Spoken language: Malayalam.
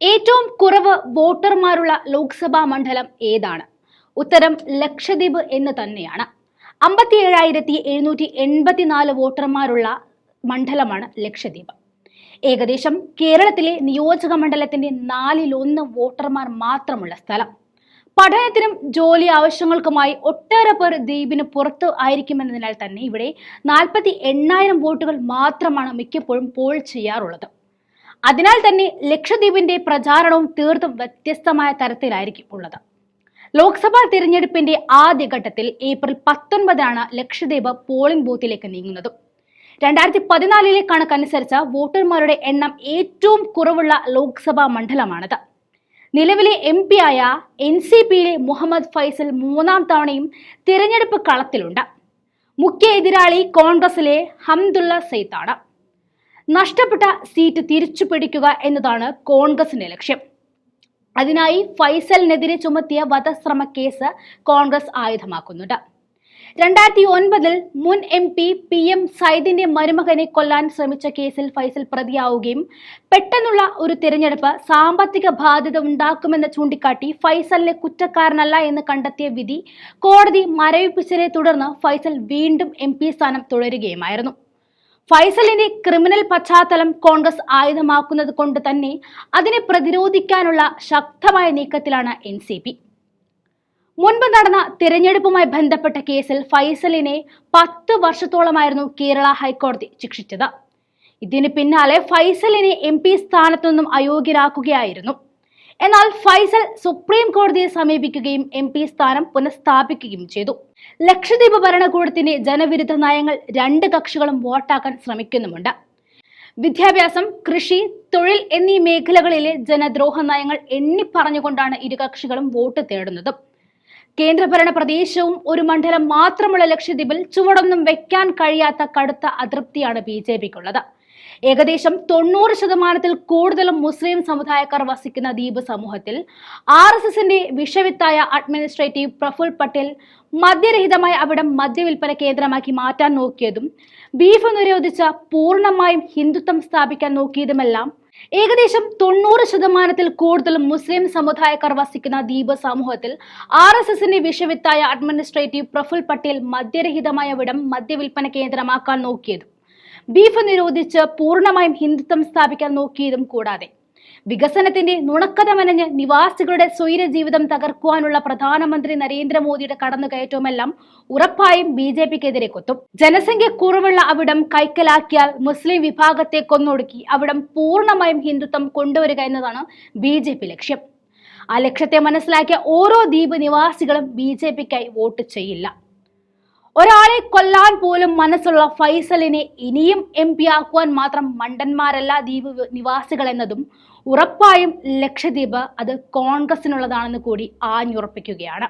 ഏറ്റവും കുറവ് വോട്ടർമാരുള്ള ലോക്സഭാ മണ്ഡലം ഏതാണ്? ഉത്തരം ലക്ഷദ്വീപ് എന്ന് തന്നെയാണ്. 57,784 വോട്ടർമാരുള്ള മണ്ഡലമാണ് ലക്ഷദ്വീപ്. ഏകദേശം കേരളത്തിലെ നിയോജക മണ്ഡലത്തിന്റെ 1/4 വോട്ടർമാർ മാത്രമുള്ള സ്ഥലം. പഠനത്തിനും ജോലി ആവശ്യങ്ങൾക്കുമായി ഒട്ടേറെ പേർ ദ്വീപിന് പുറത്ത് ആയിരിക്കുമെന്നതിനാൽ തന്നെ ഇവിടെ 48,000 വോട്ടുകൾ മാത്രമാണ് മിക്കപ്പോഴും പോൾ ചെയ്യാറുള്ളത്. അതിനാൽ തന്നെ ലക്ഷദ്വീപിന്റെ പ്രചാരണവും തീർത്തും വ്യത്യസ്തമായ തരത്തിലായിരിക്കും ഉള്ളത്. ലോക്സഭാ തിരഞ്ഞെടുപ്പിന്റെ ആദ്യഘട്ടത്തിൽ ഏപ്രിൽ 19 ലക്ഷദ്വീപ് പോളിംഗ് ബൂത്തിലേക്ക് നീങ്ങുന്നത്. 2014 കണക്കനുസരിച്ച് വോട്ടർമാരുടെ എണ്ണം ഏറ്റവും കുറവുള്ള ലോക്സഭാ മണ്ഡലമാണിത്. നിലവിലെ MP ആയ NCPയിലെ മുഹമ്മദ് ഫൈസൽ 3ാം തവണയും തിരഞ്ഞെടുപ്പ് കളത്തിലുണ്ട്. മുഖ്യ എതിരാളി കോൺഗ്രസിലെ ഹംദുള്ള സെയ്ദാണ്. നഷ്ടപ്പെട്ട സീറ്റ് തിരിച്ചു പിടിക്കുക എന്നതാണ് കോൺഗ്രസിന്റെ ലക്ഷ്യം. അതിനായി ഫൈസലിനെതിരെ ചുമത്തിയ വധശ്രമ കേസ് കോൺഗ്രസ് ആയുധമാക്കുന്നുണ്ട്. 2009 മുൻ MP PM സൈദിന്റെ മരുമകനെ കൊല്ലാൻ ശ്രമിച്ച കേസിൽ ഫൈസൽ പ്രതിയാവുകയും പെട്ടെന്നുള്ള ഒരു തിരഞ്ഞെടുപ്പ് സാമ്പത്തിക ബാധ്യത ഉണ്ടാക്കുമെന്ന് ചൂണ്ടിക്കാട്ടി ഫൈസലിനെ കുറ്റക്കാരനല്ല എന്ന് കണ്ടെത്തിയ വിധി കോടതി മരവിപ്പിച്ചതിനെ തുടർന്ന് ഫൈസൽ വീണ്ടും MP സ്ഥാനം തുടരുകയുമായിരുന്നു. ഫൈസലിന്റെ ക്രിമിനൽ പശ്ചാത്തലം കോൺഗ്രസ് ആയുധമാക്കുന്നത് കൊണ്ട് തന്നെ അതിനെ പ്രതിരോധിക്കാനുള്ള ശക്തമായ നീക്കത്തിലാണ് NCP. മുൻപ് നടന്ന തിരഞ്ഞെടുപ്പുമായി ബന്ധപ്പെട്ട കേസിൽ ഫൈസലിനെ 10 വർഷത്തോളമായിരുന്നു കേരള ഹൈക്കോടതി ശിക്ഷിച്ചത്. ഇതിന് പിന്നാലെ ഫൈസലിനെ MP സ്ഥാനത്തു നിന്നും അയോഗ്യരാക്കുകയായിരുന്നു. എന്നാൽ ഫൈസൽ സുപ്രീം കോടതിയെ സമീപിക്കുകയും MP സ്ഥാനം പുനഃസ്ഥാപിക്കുകയും ചെയ്തു. ലക്ഷദ്വീപ് ഭരണകൂടത്തിന്റെ ജനവിരുദ്ധ നയങ്ങൾ 2 കക്ഷികളും വോട്ടാക്കാൻ ശ്രമിക്കുന്നുമുണ്ട്. വിദ്യാഭ്യാസം, കൃഷി, തൊഴിൽ എന്നീ മേഖലകളിലെ ജനദ്രോഹ നയങ്ങൾ എണ്ണിപ്പറഞ്ഞുകൊണ്ടാണ് ഇരു കക്ഷികളും വോട്ട് തേടുന്നത്. കേന്ദ്രഭരണ പ്രദേശവും ഒരു മണ്ഡലം മാത്രമുള്ള ലക്ഷദ്വീപിൽ ചുവടൊന്നും വെക്കാൻ കഴിയാത്ത കടുത്ത അതൃപ്തിയാണ് BJPക്കുള്ളത്. ഏകദേശം 90% കൂടുതലും മുസ്ലിം സമുദായക്കാർ വസിക്കുന്ന ദ്വീപ് സമൂഹത്തിൽ RSSന്റെ വിഷവിത്തായ അഡ്മിനിസ്ട്രേറ്റീവ് പ്രഫുൽ പട്ടേൽ മദ്യരഹിതമായ അവിടം മദ്യവിൽപ്പന കേന്ദ്രമാക്കി മാറ്റാൻ നോക്കിയതും ബീഫ് നിരോധിച്ച പൂർണ്ണമായും ഹിന്ദുത്വം സ്ഥാപിക്കാൻ നോക്കിയതുമെല്ലാം ഏകദേശം 90% കൂടുതലും മുസ്ലിം സമുദായക്കാർ വസിക്കുന്ന ദ്വീപ് സമൂഹത്തിൽ RSSന്റെ വിഷവിത്തായ അഡ്മിനിസ്ട്രേറ്റീവ് പ്രഫുൽ പട്ടേൽ മദ്യരഹിതമായ അവിടം മദ്യവിൽപ്പന കേന്ദ്രമാക്കാൻ നോക്കിയതും ബീഫ് നിരോധിച്ച് പൂർണ്ണമായും ഹിന്ദുത്വം സ്ഥാപിക്കാൻ നോക്കിയതും കൂടാതെ വികസനത്തിന്റെ നുണക്കഥ മെനഞ്ഞ് നിവാസികളുടെ സ്വൈര ജീവിതം തകർക്കുവാനുള്ള പ്രധാനമന്ത്രി നരേന്ദ്രമോദിയുടെ കടന്നുകയറ്റവുമെല്ലാം ഉറപ്പായും BJPക്കെതിരെ കൊത്തും. ജനസംഖ്യ കുറവുള്ള അവിടം കൈക്കലാക്കിയാൽ മുസ്ലിം വിഭാഗത്തെ കൊന്നൊടുക്കി അവിടം പൂർണ്ണമായും ഹിന്ദുത്വം കൊണ്ടുവരിക എന്നതാണ് BJP ലക്ഷ്യം. ആ ലക്ഷ്യത്തെ മനസ്സിലാക്കിയ ഓരോ ദ്വീപ് നിവാസികളും BJPക്കായി വോട്ട് ചെയ്യില്ല. ഒരാളെ കൊല്ലാൻ പോലും മനസ്സുള്ള ഫൈസലിനെ ഇനിയും MP ആക്കുവാൻ മാത്രം മണ്ടന്മാരല്ല ദ്വീപ് നിവാസികൾ എന്നതും ഉറപ്പായും ലക്ഷദ്വീപ് അത് കോൺഗ്രസിനുള്ളതാണെന്ന് കൂടി ആഞ്ഞുറപ്പിക്കുകയാണ്.